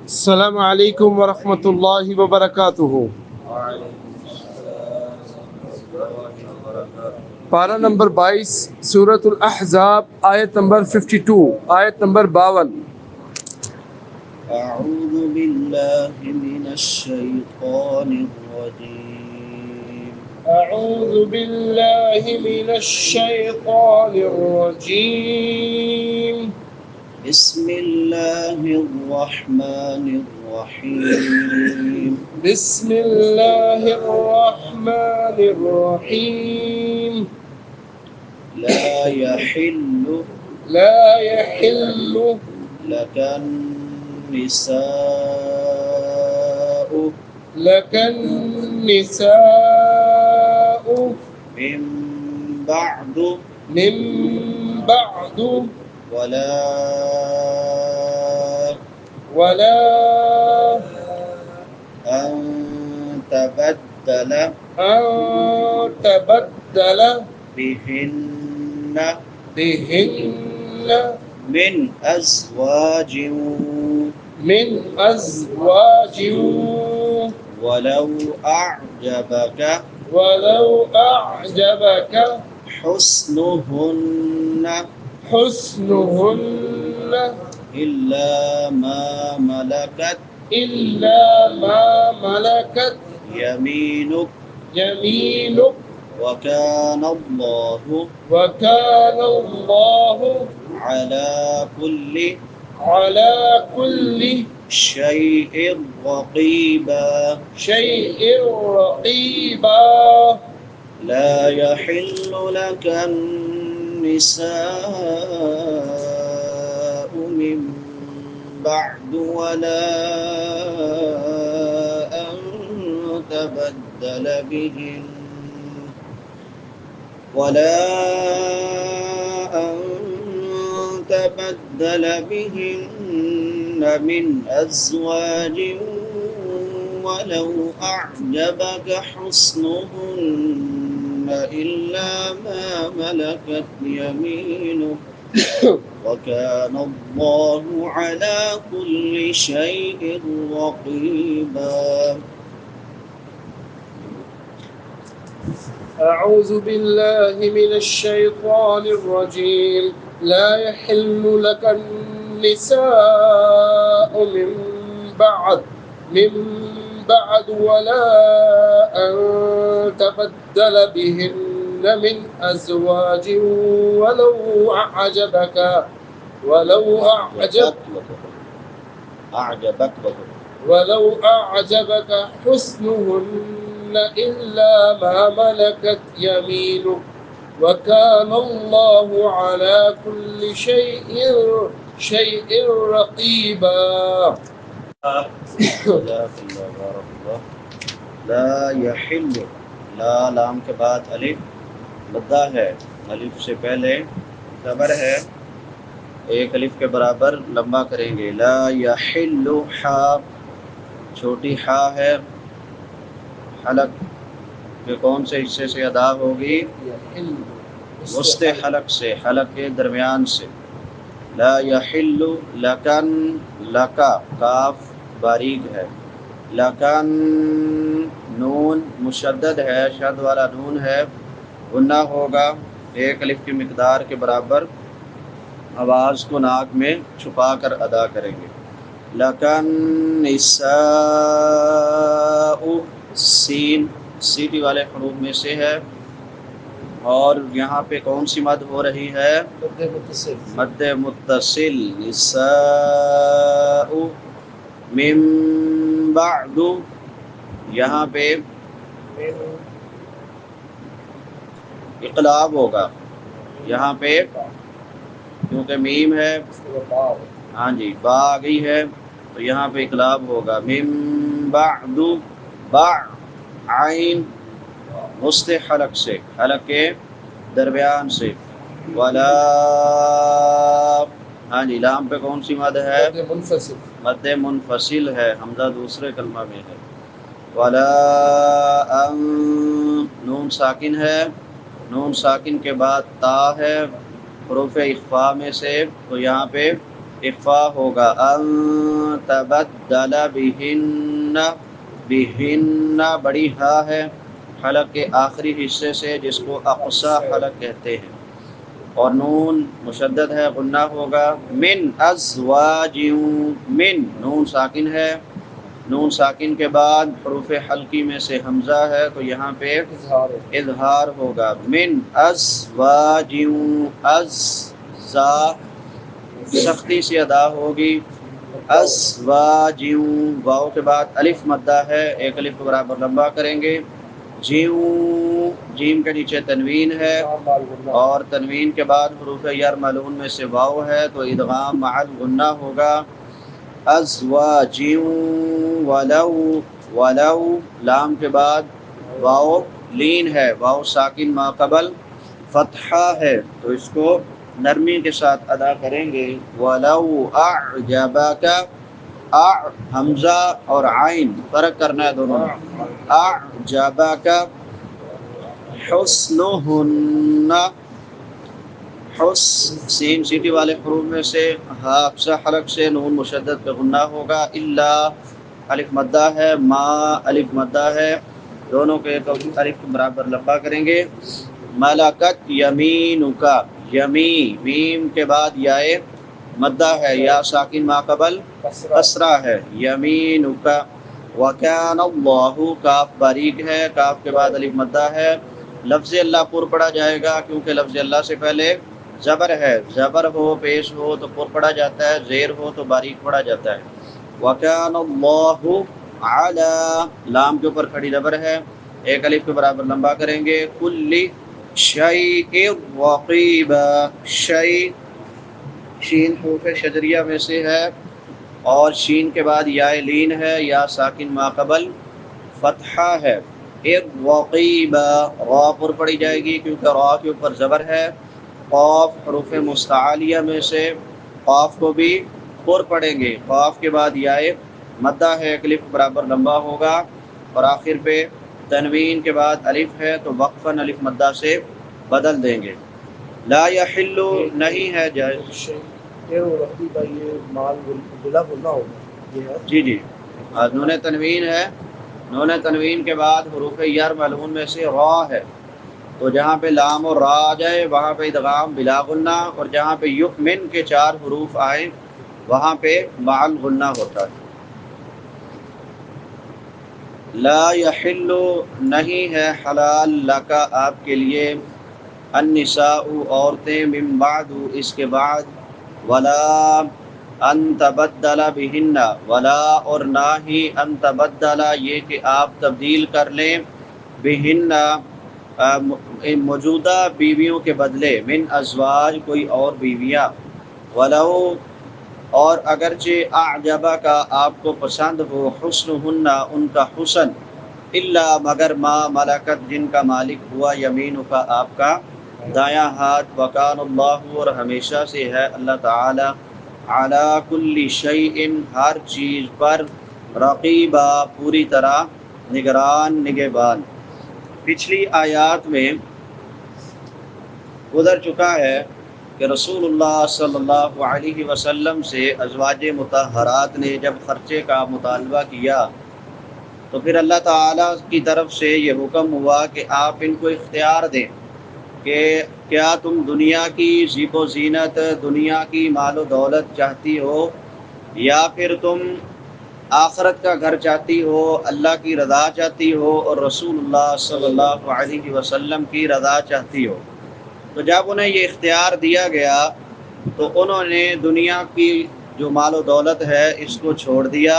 السلام علیکم ورحمۃ اللہ وبرکاتہ۔ پارہ نمبر 22 سورۃ الاحزاب آیت نمبر 52 آیت نمبر 52۔ أعوذ بالله من الشيطان الرجيم اعوذ باللہ من الشیطان الرجیم۔ بسم الله الرحمن الرحيم بسم اللہ الرحمن الرحیم۔ لا يحل لا يحل لك النساء لك النساء من بعد من بعد ولا أن تبدل أن تبدل بهن من أزواج ولو أعجبك حسنهن إلا ما ملكت يمينك وكان الله على كل شيء رقيبا لا يحل لك النساء من بعد ولا أن تبدل بهن من أزواج ولو أعجبك حسنهن إلا ما ملكت يمينك وكان الله على كل شيء رقيبا أعوذ بالله من الشيطان الرجيم لا يحل لك النساء من بعد ولا أن تبدل بهن من أزواج ولو أعجبك حسنهن إلا ما ملكت يمينك وكان الله على كل شيء رقيبا۔ لا يحل لا لام کے بعد الف مدہ ہے، الف سے پہلے خبر ہے، ایک الف کے برابر لمبا کریں گے۔ لا يحل حا چھوٹی حا ہے، حلق کے کون سے حصے سے ادا ہوگی؟ وسط حلق سے، حلق کے درمیان سے۔ لا يحل لکن لکا کاف باریک ہے، لکن نون مشدد ہے، شد والا نون ہے، غنہ ہوگا ایک الف کی مقدار کے برابر، آواز کو ناک میں چھپا کر ادا کریں گے۔ لکن نساء سین سیٹی والے حروف میں سے ہے، اور یہاں پہ کون سی مد ہو رہی ہے؟ مد متصل۔ نساء من بعد، یہاں پہ اقلاب ہوگا، یہاں پہ کیونکہ میم ہے، ہاں جی با آ گئی ہے تو یہاں پہ اقلاب ہوگا۔ من بعد با عین وسط حلق سے، حلق کے درمیان سے۔ ولا ہاں جی لام پہ کون سی مد ہے؟ مد منفصل ہے، حمزہ دوسرے کلمہ میں ہے۔ ولا ان نون ساکن ہے، نون ساکن کے بعد تا ہے حروف اخفاء میں سے، تو یہاں پہ اخفا ہوگا ان تبدل بہن، بہن بڑی ہا ہے حلق کے آخری حصے سے جس کو اقصی حلق کہتے ہیں، اور نون مشدد ہے غنہ ہوگا من ازواج، من نون ساکن ہے، نون ساکن کے بعد حروف حلقی میں سے حمزہ ہے تو یہاں پہ اظہار ہے۔ اظہار ہوگا من ازواج، از زا سختی سے ادا ہوگی، ازواج، واؤ کے بعد الف مدہ ہے، ایک الف کے برابر لمبا کریں گے، جیوں جیم کے نیچے تنوین ہے، اور تنوین کے بعد حروف یرملون میں سے واو ہے تو ادغام مع الغنہ ہوگا، ازواج ولو، ولو لام کے بعد واو لین ہے، واو ساکن ما قبل فتحہ ہے تو اس کو نرمی کے ساتھ ادا کریں گے، ولو اعجبک، حمزہ اور عین فرق کرنا ہے دونوں میں، اعجبک حسنہن، حس سین سیٹی والے حروف میں سے ہا اقصی حلق سے نون مشدد پہ غنہ ہوگا، الا الف مدہ ہے، ما الف مدہ ہے، دونوں کے ایک الف کے برابر لمبا کریں گے، ملکت یمینک، یمی میم کے بعد یائے مدہ ہے، یا ساکن ما قبل کسرہ ہے، یمینک، وکان اللہ، کاف باریک ہے، کاف کے بعد الف مدہ ہے، لفظ اللہ پر پڑھا جائے گا کیونکہ لفظ اللہ سے پہلے زبر ہے، زبر ہو پیش ہو تو پر پڑھا جاتا ہے، زیر ہو تو باریک پڑھا جاتا ہے، وکان اللہ علی، لام کے اوپر کھڑی زبر ہے، ایک الف کے برابر لمبا کریں گے، کل شیء رقیبا، شیء شین حروف شجریہ میں سے ہے اور شین کے بعد یا لین ہے، یا ساکن ما قبل فتحہ ہے، رقیبا را پر پڑھی جائے گی کیونکہ را کے اوپر زبر ہے، قاف حروف مستعلیہ میں سے قاف کو بھی پر پڑھیں گے، قاف کے بعد یا مدہ ہے، ایک الف برابر لمبا ہوگا، اور آخر پہ تنوین کے بعد الف ہے تو وقفاً الف مدہ سے بدل دیں گے، لا یحل نہیں ہے جائز، جی جی نون تنوین ہے، نون تنوین کے بعد حروف یرملون میں سے را ہے تو جہاں پہ لام اور را آ جائے وہاں پہ ادغام بلا غنہ، اور جہاں پہ یؤمن کے 4 حروف آئیں وہاں پہ مع الغنہ ہوتا ہے، لا یحل نہیں ہے حلال لکا آپ کے لیے، النساء عورتیں، من بعد اس کے بعد، ولا ان تبدل بہن، ولا اور نہ ہی ان تبدل یہ کہ آپ تبدیل کر لیں، بہن موجودہ بیویوں کے بدلے، من ازواج کوئی اور بیویاں، ولو اور اگرچہ اعجبا کا آپ کو پسند ہو، حسنہن ان کا حسن، الا مگر ما ملکت جن کا مالک ہوا، یمین کا آپ کا دایاں ہاتھ، وکان اللہ اور ہمیشہ سے ہے اللہ تعالی، علی کل شیء ہر چیز پر، رقیبا پوری طرح نگران نگہبان۔ پچھلی آیات میں گزر چکا ہے کہ رسول اللہ صلی اللہ علیہ وسلم سے ازواج مطہرات نے جب خرچے کا مطالبہ کیا تو پھر اللہ تعالیٰ کی طرف سے یہ حکم ہوا کہ آپ ان کو اختیار دیں کہ کیا تم دنیا کی زیب و زینت، دنیا کی مال و دولت چاہتی ہو، یا پھر تم آخرت کا گھر چاہتی ہو، اللہ کی رضا چاہتی ہو اور رسول اللہ صلی اللہ علیہ وسلم کی رضا چاہتی ہو۔ تو جب انہیں یہ اختیار دیا گیا تو انہوں نے دنیا کی جو مال و دولت ہے اس کو چھوڑ دیا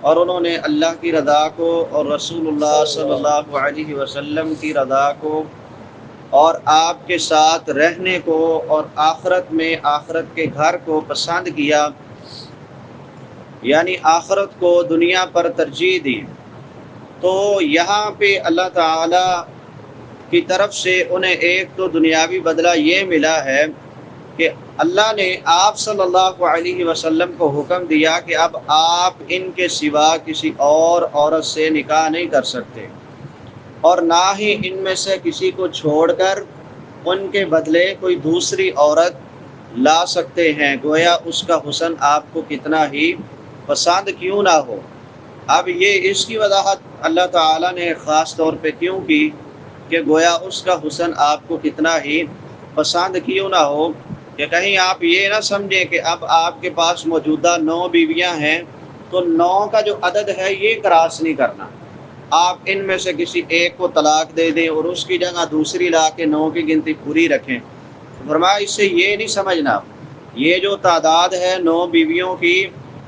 اور انہوں نے اللہ کی رضا کو اور رسول اللہ صلی اللہ علیہ وسلم کی رضا کو اور آپ کے ساتھ رہنے کو اور آخرت میں آخرت کے گھر کو پسند کیا، یعنی آخرت کو دنیا پر ترجیح دی۔ تو یہاں پہ اللہ تعالی کی طرف سے انہیں ایک تو دنیاوی بدلہ یہ ملا ہے کہ اللہ نے آپ صلی اللہ علیہ وسلم کو حکم دیا کہ اب آپ ان کے سوا کسی اور عورت سے نکاح نہیں کر سکتے، اور نہ ہی ان میں سے کسی کو چھوڑ کر ان کے بدلے کوئی دوسری عورت لا سکتے ہیں، گویا اس کا حسن آپ کو کتنا ہی پسند کیوں نہ ہو۔ اب یہ اس کی وضاحت اللہ تعالیٰ نے خاص طور پہ کیوں کی کہ گویا اس کا حسن آپ کو کتنا ہی پسند کیوں نہ ہو، کہ کہیں آپ یہ نہ سمجھیں کہ اب آپ کے پاس موجودہ 9 بیویاں ہیں تو 9 کا جو عدد ہے یہ کراس نہیں کرنا، آپ ان میں سے کسی ایک کو طلاق دے دیں اور اس کی جگہ دوسری لا کے 9 کی گنتی پوری رکھیں۔ فرمایا اس سے یہ نہیں سمجھنا، یہ جو تعداد ہے 9 بیویوں کی،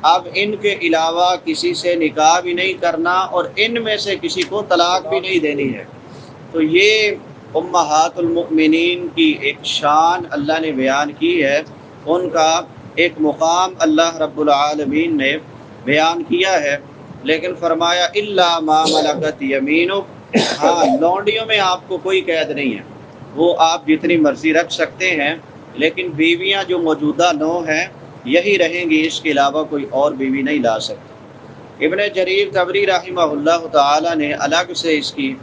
اب ان کے علاوہ کسی سے نکاح بھی نہیں کرنا اور ان میں سے کسی کو طلاق بھی نہیں دینی ہے۔ تو یہ امہات المؤمنین کی ایک شان اللہ نے بیان کی ہے، ان کا ایک مقام اللہ رب العالمین نے بیان کیا ہے، لیکن فرمایا الا ما ملکت یمینک، ہاں لونڈیوں میں آپ کو کوئی قید نہیں ہے، وہ آپ جتنی مرضی رکھ سکتے ہیں، لیکن بیویاں جو موجودہ 9 ہیں یہی رہیں گی، اس کے علاوہ کوئی اور بیوی نہیں لا سکتے۔ ابن جریر طبری رحمہ اللہ تعالی نے الگ سے اس کی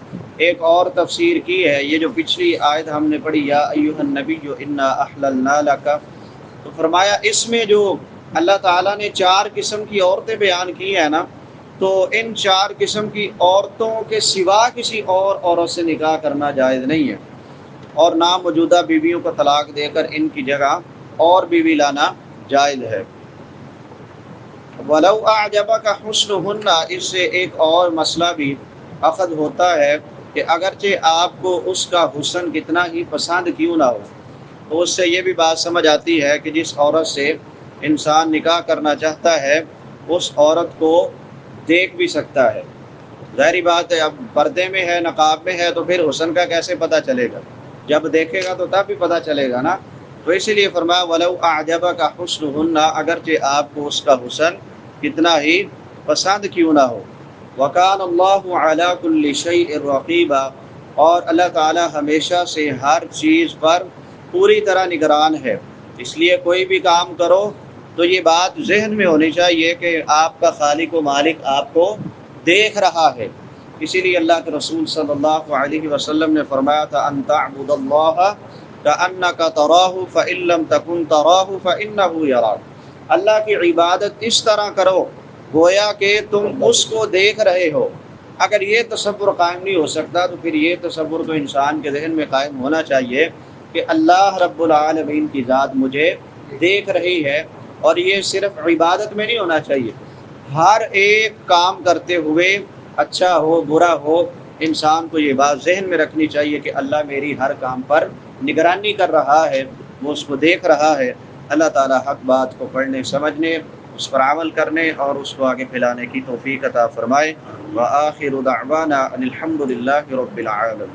ایک اور تفسیر کی ہے، یہ جو پچھلی آیت ہم نے پڑھی یا ایھا النبی انا احللنا لک، تو فرمایا اس میں جو اللہ تعالیٰ نے 4 قسم کی عورتیں بیان کی ہیں نا، تو ان 4 قسم کی عورتوں کے سوا کسی اور عورت سے نکاح کرنا جائز نہیں ہے، اور نہ موجودہ بیویوں کو طلاق دے کر ان کی جگہ اور بیوی لانا جائز ہے۔ وَلَوْ أَعْجَبَكَ حُسْنُهُنَّ، اس سے ایک اور مسئلہ بھی اخذ ہوتا ہے کہ اگرچہ آپ کو اس کا حسن کتنا ہی پسند کیوں نہ ہو، تو اس سے یہ بھی بات سمجھ آتی ہے کہ جس عورت سے انسان نکاح کرنا چاہتا ہے اس عورت کو دیکھ بھی سکتا ہے، ظاہری بات ہے اب پردے میں ہے، نقاب میں ہے، تو پھر حسن کا کیسے پتہ چلے گا؟ جب دیکھے گا تو تب بھی پتہ چلے گا نا۔ تو اسی لیے فرمایا وَلَوْ أَعْجَبَكَ حُسْنُهُنَّ، اگرچہ آپ کو اس کا حسن کتنا ہی پسند کیوں نہ ہو۔ وَكَانَ اللَّهُ عَلَى كُلِّ شَيْءٍ رَقِيبًا، اور اللہ تعالی ہمیشہ سے ہر چیز پر پوری طرح نگران ہے، اس لیے کوئی بھی کام کرو تو یہ بات ذہن میں ہونی چاہیے کہ آپ کا خالق و مالک آپ کو دیکھ رہا ہے۔ اسی لیے اللہ کے رسول صلی اللہ علیہ وسلم نے فرمایا تھا ان تعبد اللہ کأنک تراہ فإن لم تکن تراہ فإنہ یراک، اللہ کی عبادت اس طرح کرو گویا کہ تم اس کو دیکھ رہے ہو۔ اگر یہ تصور قائم نہیں ہو سکتا تو پھر یہ تصور تو انسان کے ذہن میں قائم ہونا چاہیے کہ اللہ رب العالمین کی ذات مجھے دیکھ رہی ہے، اور یہ صرف عبادت میں نہیں ہونا چاہیے، ہر ایک کام کرتے ہوئے اچھا ہو برا ہو انسان کو یہ بات ذہن میں رکھنی چاہیے کہ اللہ میری ہر کام پر نگرانی کر رہا ہے، وہ اس کو دیکھ رہا ہے۔ اللہ تعالی حق بات کو پڑھنے سمجھنے اس پر عمل کرنے اور اس کو آگے پھیلانے کی توفیق عطا فرمائے۔ وآخر دعوانا ان الحمد للہ رب العالمین۔